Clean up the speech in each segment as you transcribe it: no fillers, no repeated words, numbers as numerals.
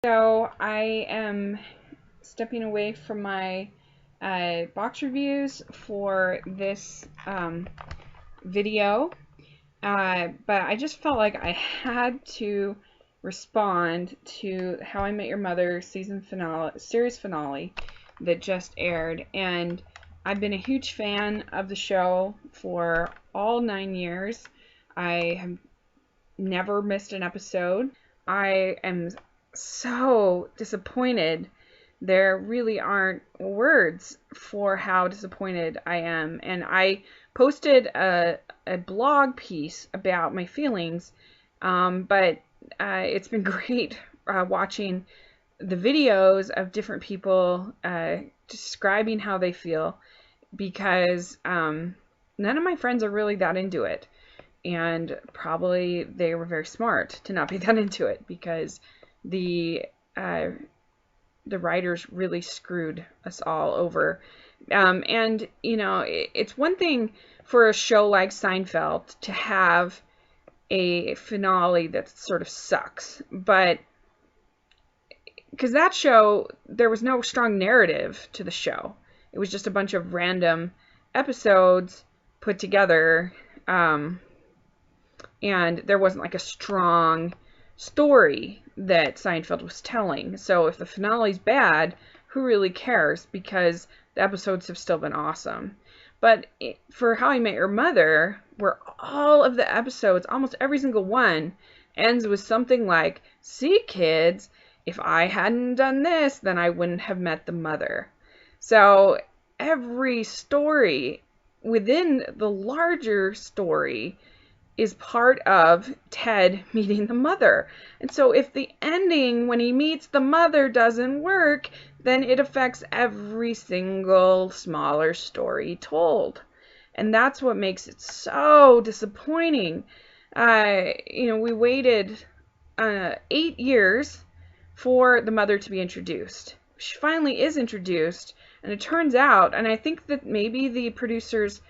So I am stepping away from my box reviews for this video, but I just felt like I had to respond to How I Met Your Mother series finale that just aired, and I've been a huge fan of the show for all 9 years. I have never missed an episode. I am so disappointed. There really aren't words for how disappointed I am. And I posted a blog piece about my feelings, but it's been great watching the videos of different people describing how they feel, because none of my friends are really that into it. And probably they were very smart to not be that into it, because the writers really screwed us all over. And it's one thing for a show like Seinfeld to have a finale that sort of sucks, but because that show, there was no strong narrative to the show. It was just a bunch of random episodes put together. And there wasn't like a strong story that Seinfeld was telling. So if the finale's bad, who really cares? Because the episodes have still been awesome. But for How I Met Your Mother, where all of the episodes, almost every single one, ends with something like, "See, kids, if I hadn't done this, then I wouldn't have met the mother." So every story within the larger story is part of Ted meeting the mother. And so if the ending when he meets the mother doesn't work, then it affects every single smaller story told. And that's what makes it so disappointing. We waited 8 years for the mother to be introduced. She finally is introduced, and it turns out, and I think that maybe the producers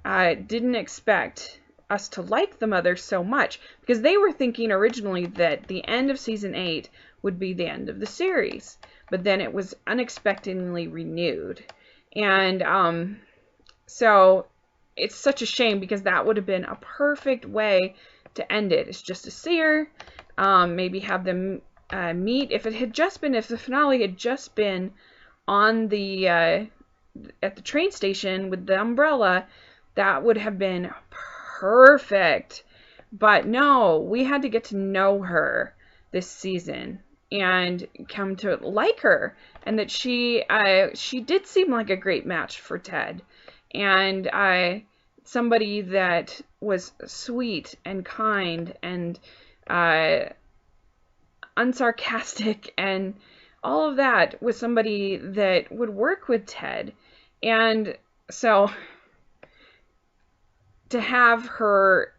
didn't expect us to like the mother so much, because they were thinking originally that the end of season 8 would be the end of the series, but then it was unexpectedly renewed. And so it's such a shame, because that would have been a perfect way to end it. It's just to see her, maybe have them meet. If the finale had just been on the at the train station with the umbrella, that would have been perfect. But no, we had to get to know her this season and come to like her, and that she did seem like a great match for Ted, and somebody that was sweet and kind and unsarcastic, and all of that was somebody that would work with Ted. And so to have her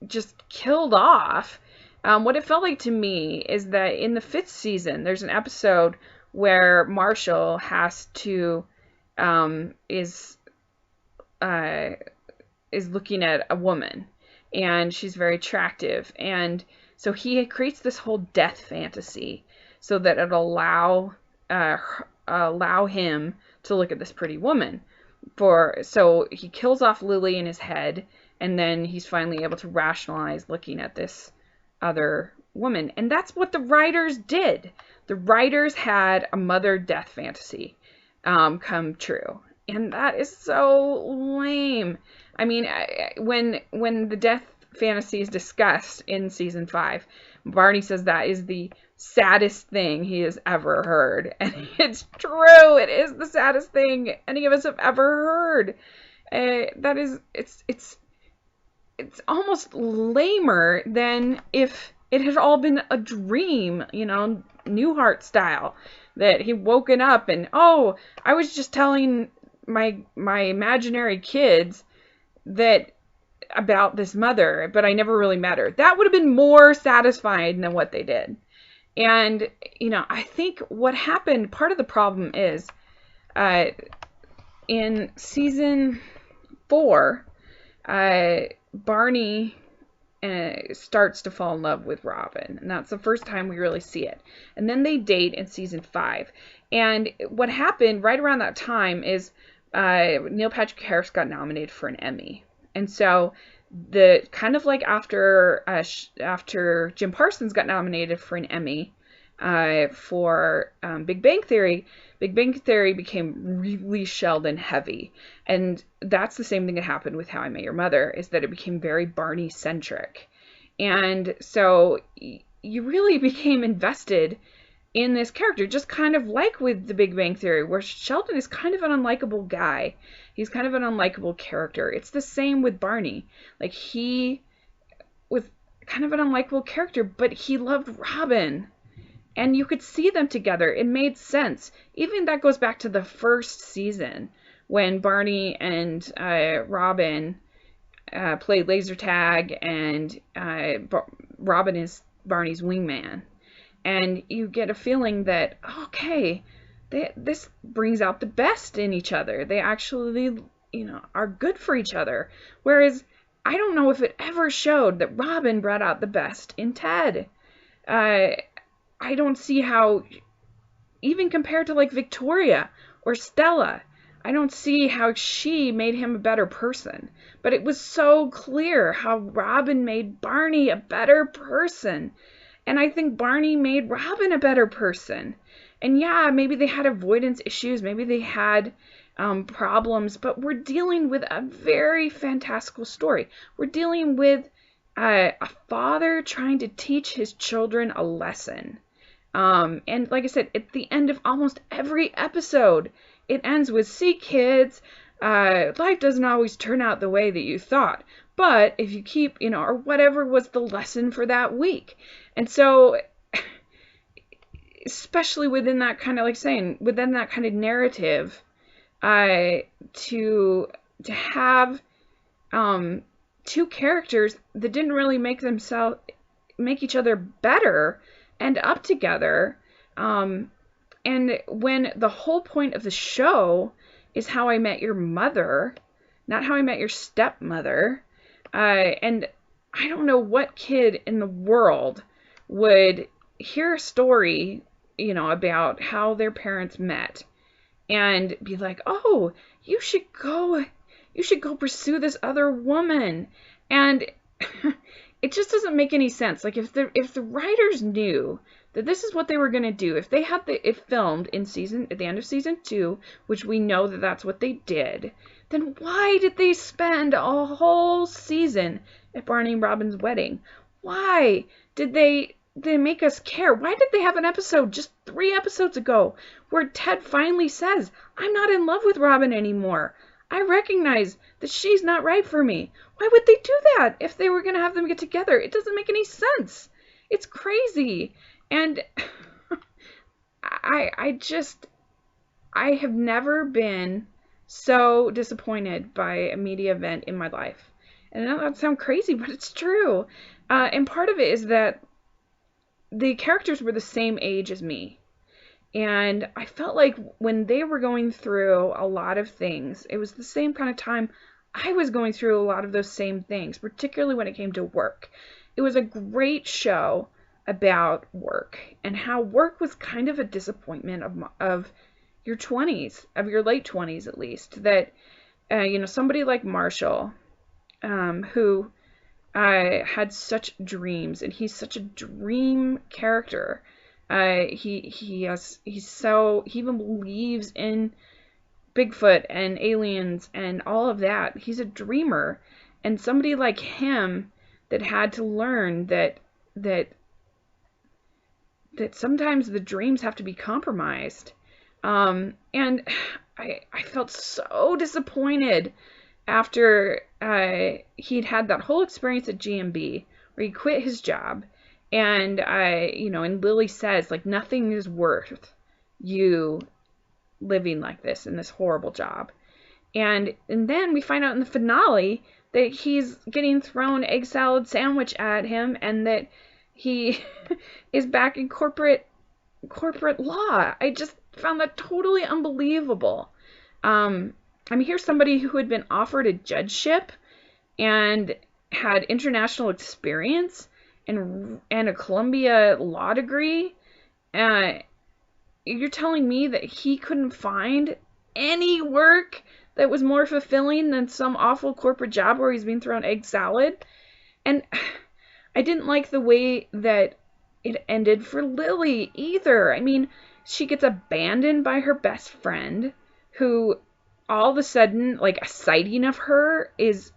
just killed off, what it felt like to me is that in the 5th season, there's an episode where Marshall has to is looking at a woman, and she's very attractive, and so he creates this whole death fantasy so that it'll allow him to look at this pretty woman. So he kills off Lily in his head, and then he's finally able to rationalize looking at this other woman. And that's what the writers did. The writers had a mother death fantasy come true. And that is so lame. I mean, when the death fantasy is discussed in season 5, Barney says that is the saddest thing he has ever heard. And it's true. It is the saddest thing any of us have ever heard. It's almost lamer than if it had all been a dream, Newhart style, that he woken up and, oh, I was just telling my imaginary kids that about this mother, but I never really met her. That would have been more satisfying than what they did. And, I think what happened, part of the problem is, in season 4, Barney starts to fall in love with Robin. And that's the first time we really see it. And then they date in season 5. And what happened right around that time is Neil Patrick Harris got nominated for an Emmy. And so the kind of like after Jim Parsons got nominated for an Emmy for Big Bang Theory became really Sheldon heavy. And that's the same thing that happened with How I Met Your Mother, is that it became very Barney centric. And so you really became invested in this character, just kind of like with the Big Bang Theory, where Sheldon is kind of an unlikable guy. He's kind of an unlikable character. It's the same with Barney. Like, he was kind of an unlikable character, but he loved Robin. And you could see them together. It made sense. Even that goes back to the first season, when Barney and Robin played laser tag, and Robin is Barney's wingman. And you get a feeling that, okay, this brings out the best in each other. They actually, are good for each other. Whereas, I don't know if it ever showed that Robin brought out the best in Ted. I don't see how, even compared to like Victoria or Stella, I don't see how she made him a better person. But it was so clear how Robin made Barney a better person. And I think Barney made Robin a better person. And yeah, maybe they had avoidance issues, maybe they had problems, but we're dealing with a very fantastical story. We're dealing with a father trying to teach his children a lesson. And like I said, at the end of almost every episode, it ends with, see kids, life doesn't always turn out the way that you thought. But if you keep, or whatever was the lesson for that week. And so, especially within that kind of, within that kind of narrative, to have two characters that didn't really make each other better end up together. And when the whole point of the show is How I Met Your Mother, not How I Met Your Stepmother. And I don't know what kid in the world would hear a story, about how their parents met and be like, oh, you should go pursue this other woman. And it just doesn't make any sense. Like, if the writers knew that this is what they were going to do, if they had it filmed at the end of season 2, which we know that that's what they did, then why did they spend a whole season at Barney and Robin's wedding? Why did they make us care? Why did they have an episode just 3 episodes ago where Ted finally says, I'm not in love with Robin anymore. I recognize that she's not right for me. Why would they do that if they were going to have them get together? It doesn't make any sense. It's crazy. And I have never been so disappointed by a media event in my life. And I know that sounds crazy, but it's true. And part of it is that the characters were the same age as me. And I felt like when they were going through a lot of things, it was the same kind of time I was going through a lot of those same things, particularly when it came to work. It was a great show about work and how work was kind of a disappointment of your 20s, of your late 20s at least, that, somebody like Marshall, who had such dreams, and he's such a dream character. He even believes in Bigfoot and aliens and all of that. He's a dreamer, and somebody like him that had to learn that sometimes the dreams have to be compromised. And I felt so disappointed after he'd had that whole experience at GMB where he quit his job. And and Lily says, like, nothing is worth you living like this in this horrible job. And then we find out in the finale that he's getting thrown egg salad sandwich at him, and that he is back in corporate law. I just found that totally unbelievable. Here's somebody who had been offered a judgeship and had international experience and a Columbia law degree. You're telling me that he couldn't find any work that was more fulfilling than some awful corporate job where he's being thrown egg salad? And I didn't like the way that it ended for Lily either. I mean, she gets abandoned by her best friend, who all of a sudden, like, a sighting of her is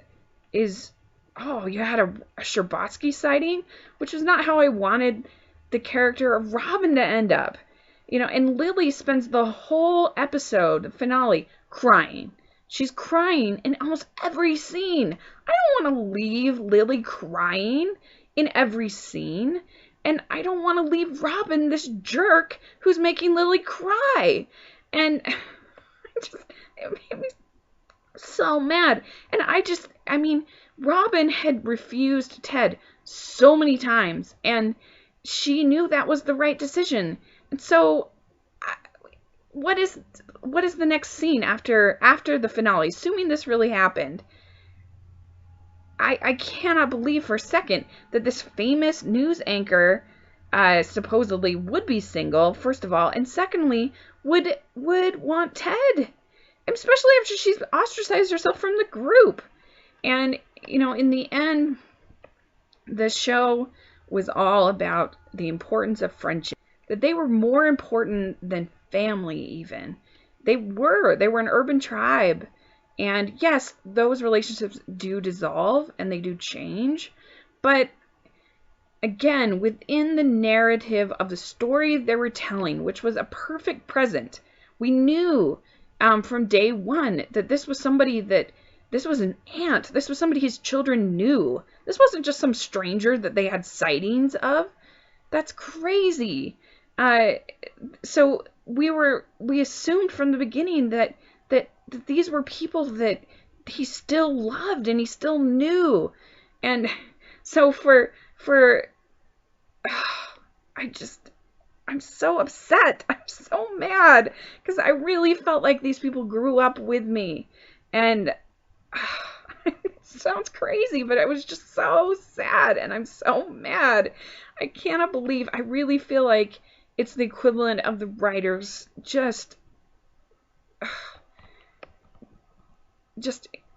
oh, you had a Sherbatsky sighting, which was not how I wanted the character of Robin to end up. And Lily spends the whole episode, the finale, crying. She's crying in almost every scene. I don't want to leave Lily crying in every scene. And I don't want to leave Robin, this jerk, who's making Lily cry. And it made me so mad. And I mean, Robin had refused Ted so many times, and she knew that was the right decision. And so, what is the next scene after the finale? Assuming this really happened, I cannot believe for a second that this famous news anchor supposedly would be single, first of all, and secondly, would want Ted, especially after she's ostracized herself from the group. And, in the end, the show was all about the importance of friendship, that they were more important than family even. They were an urban tribe. And yes, those relationships do dissolve and they do change. But again, within the narrative of the story they were telling, which was a perfect present, we knew from day one that this was somebody this was an aunt. This was somebody his children knew. This wasn't just some stranger that they had sightings of. That's crazy. So we assumed from the beginning that these were people that he still loved and he still knew. And so I'm so upset. I'm so mad because I really felt like these people grew up with me. And it sounds crazy, but it was just so sad and I'm so mad. I cannot believe, I really feel like it's the equivalent of the writers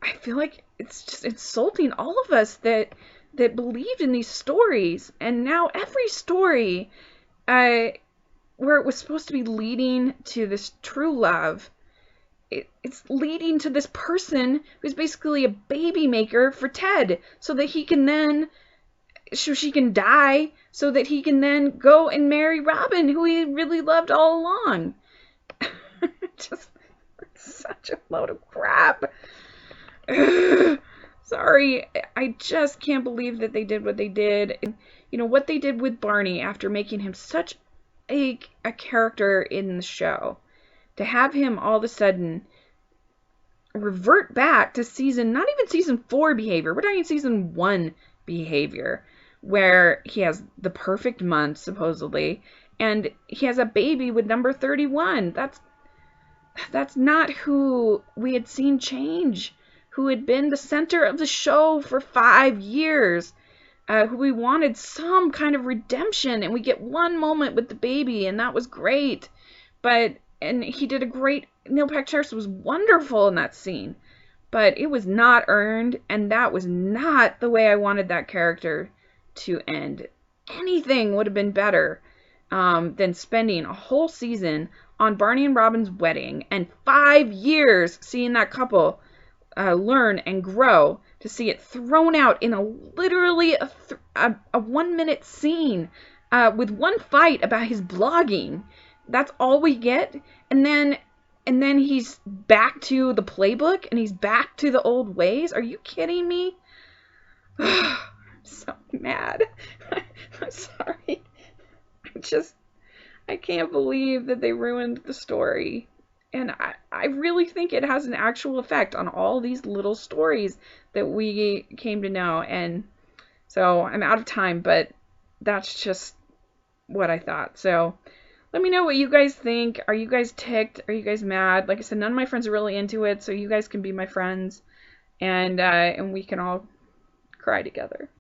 I feel like it's just insulting all of us that believed in these stories. And now every story where it was supposed to be leading to this true love, it's leading to this person who's basically a baby maker for Ted so she can die so that he can then go and marry Robin, who he really loved all along. Just such a load of crap. Sorry, I just can't believe that they did what they did. And, what they did with Barney after making him such a character in the show. To have him all of a sudden revert back to not even season 4 behavior. We're talking season 1 behavior, where he has the perfect month, supposedly, and he has a baby with number 31. That's not who we had seen change, who had been the center of the show for 5 years, who we wanted some kind of redemption, and we get one moment with the baby, and that was great. And he did a great, Neil Patrick Harris was wonderful in that scene, but it was not earned, and that was not the way I wanted that character to end. Anything would have been better than spending a whole season on Barney and Robin's wedding and 5 years seeing that couple learn and grow, to see it thrown out in literally a 1-minute scene with one fight about his blogging. That's all we get. And then he's back to the playbook and he's back to the old ways. Are you kidding me? I'm so mad. I'm sorry. I can't believe that they ruined the story. And I really think it has an actual effect on all these little stories that we came to know. And so I'm out of time, but that's just what I thought. So let me know what you guys think. Are you guys ticked? Are you guys mad? Like I said, none of my friends are really into it, so you guys can be my friends, and we can all cry together.